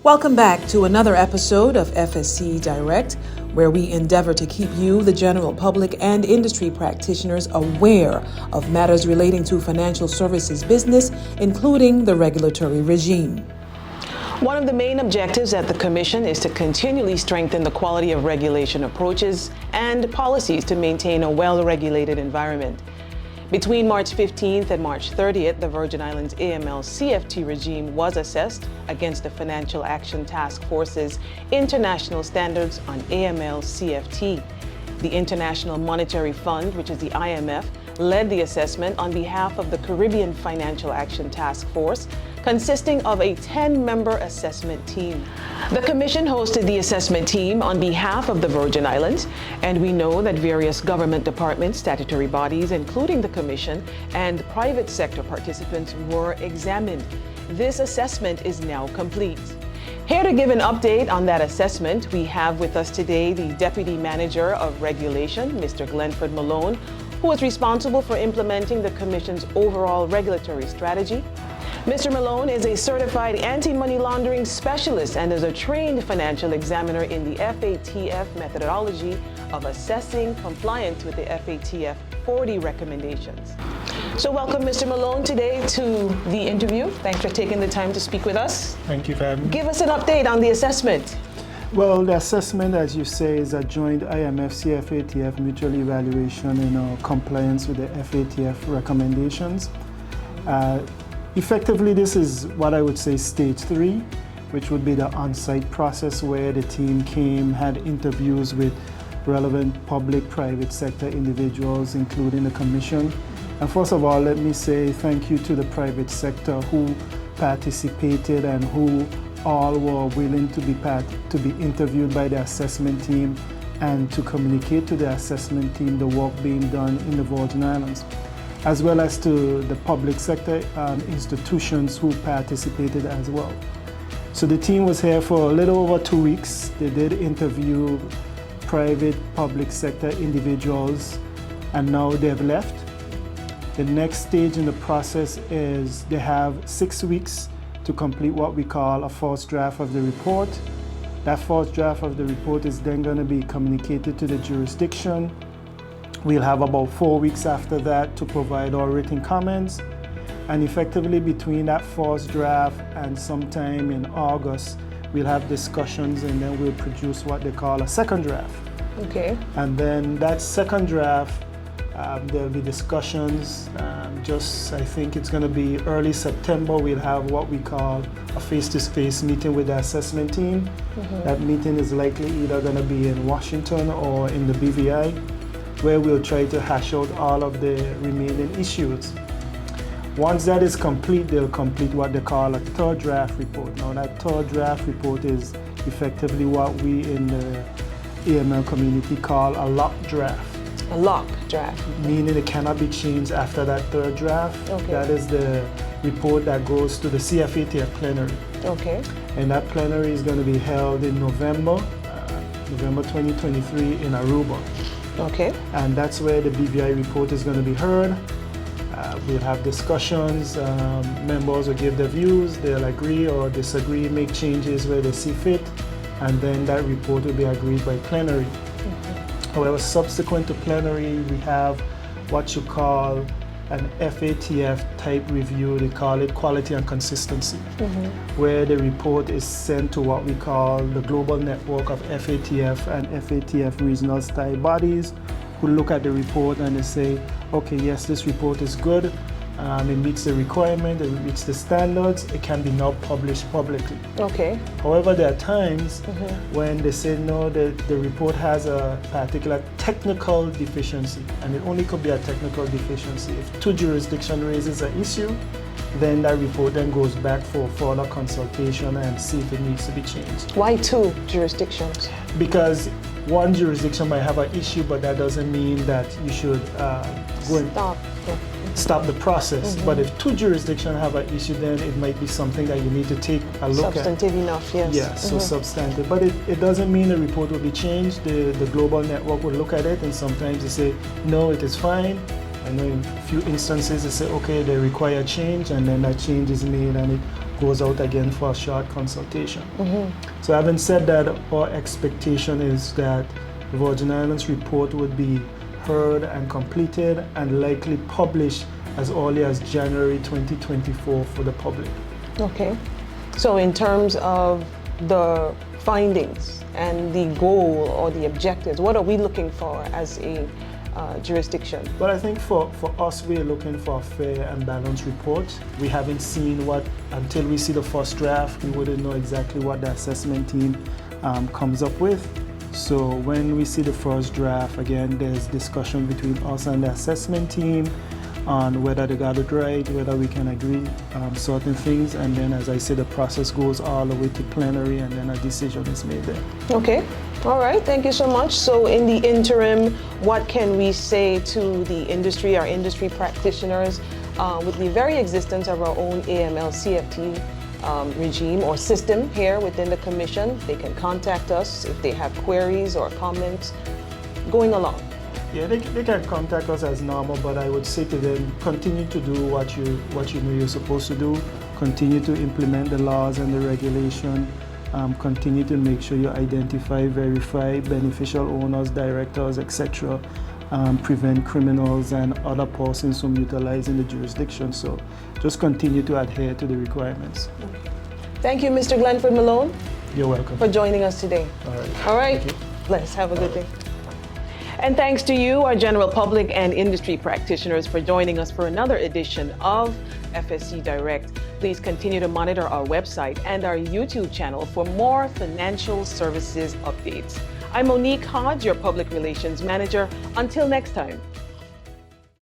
Welcome back to another episode of FSC Direct, where we endeavor to keep you, the general public, and industry practitioners aware of matters relating to financial services business, including the regulatory regime. One of the main objectives at the Commission is to continually strengthen the quality of regulation approaches and policies to maintain a well-regulated environment. Between March 15th and March 30th, the Virgin Islands AML-CFT regime was assessed against the Financial Action Task Force's international standards on AML-CFT. The International Monetary Fund, which is the IMF, led the assessment on behalf of the Caribbean Financial Action Task Force, consisting of a 10-member assessment team. The Commission hosted the assessment team on behalf of the Virgin Islands, and we know that various government departments, statutory bodies, including the Commission, and private sector participants were examined. This assessment is now complete. Here to give an update on that assessment, we have with us today the Deputy Manager of Regulation, Mr. Glenford Malone, who is responsible for implementing the Commission's overall regulatory strategy. Mr. Malone is a certified anti-money laundering specialist and is a trained financial examiner in the FATF methodology of assessing compliance with the FATF 40 recommendations. So welcome, Mr. Malone, today to the interview. Thanks for taking the time to speak with us. Thank you for having me. Give us an update on the assessment. Well, the assessment, as you say, is a joint IMF-CFATF mutual evaluation in compliance with the FATF recommendations. Effectively, this is what I would say stage 3, which would be the on-site process where the team came, had interviews with relevant public, private sector individuals, including the Commission. And first of all, let me say thank you to the private sector who participated and who all were willing to be interviewed by the assessment team and to communicate to the assessment team the work being done in the Virgin Islands, as well as to the public sector institutions who participated as well. So the team was here for a little over 2 weeks. They did interview private, public sector individuals, and now they've left. The next stage in the process is they have 6 weeks to complete what we call a first draft of the report. That first draft of the report is then going to be communicated to the jurisdiction. We'll have about 4 weeks after that to provide our written comments. And effectively between that first draft and sometime in August, we'll have discussions and then we'll produce what they call a second draft. Okay. And then that second draft, there'll be discussions. I think it's going to be early September. We'll have what we call a face-to-face meeting with the assessment team. Mm-hmm. That meeting is likely either going to be in Washington or in the BVI, where we'll try to hash out all of the remaining issues. Once that is complete, they'll complete what they call a third draft report. Now that third draft report is effectively what we in the AML community call a locked draft. A locked draft. Meaning it cannot be changed after that third draft. Okay. That is the report that goes to the CFATF plenary. Okay. And that plenary is going to be held in November 2023 in Aruba. Okay. And that's where the BVI report is going to be heard. We'll have discussions, members will give their views, they'll agree or disagree, make changes where they see fit, and then that report will be agreed by plenary. Mm-hmm. However, subsequent to plenary, we have what you call an FATF type review. They call it quality and consistency, mm-hmm. where the report is sent to what we call the global network of FATF and FATF regional style bodies, who look at the report and they say, okay, yes, this report is good, it meets the requirement, it meets the standards, it can be now published publicly. Okay. However, there are times when they say, no, the report has a particular technical deficiency, and it only could be a technical deficiency. If 2 jurisdictions raises an issue, then that report then goes back for further consultation and see if it needs to be changed. Why 2 jurisdictions? Because one jurisdiction might have an issue, but that doesn't mean that you should go and stop the process. Mm-hmm. But if 2 jurisdictions have an issue, then it might be something that you need to take a look at. Substantive enough, yes. Yeah, so substantive. But it doesn't mean the report will be changed. The global network will look at it, and sometimes they say, no, it is fine. I know in a few instances they say, okay, they require change, and then that change is made and it goes out again for a short consultation. So having said that, our expectation is that the Virgin Islands report would be heard and completed and likely published as early as January 2024 for the public. Okay. So in terms of the findings and the goal or the objectives, what are we looking for as a jurisdiction? But I think for us, we're looking for a fair and balanced report. We haven't seen until we see the first draft, we wouldn't know exactly what the assessment team comes up with. So when we see the first draft, again, there's discussion between us and the assessment team on whether they got it right, whether we can agree certain things, and then, as I said, the process goes all the way to plenary, and then a decision is made there. Okay, all right, thank you so much. So in the interim, what can we say to the industry, our industry practitioners, with the very existence of our own AML CFT regime or system here within the Commission? They can contact us if they have queries or comments going along. Yeah, they can contact us as normal, but I would say to them, continue to do what you know you're supposed to do. Continue to implement the laws and the regulation. Continue to make sure you identify, verify beneficial owners, directors, etc. Prevent criminals and other persons from utilizing the jurisdiction. So just continue to adhere to the requirements. Thank you, Mr. Glenford Malone. You're welcome. For joining us today. All right. All right. Thank you. Bless. Have a good day. And thanks to you, our general public and industry practitioners, for joining us for another edition of FSC Direct. Please continue to monitor our website and our YouTube channel for more financial services updates. I'm Monique Hodge, your Public Relations Manager. Until next time.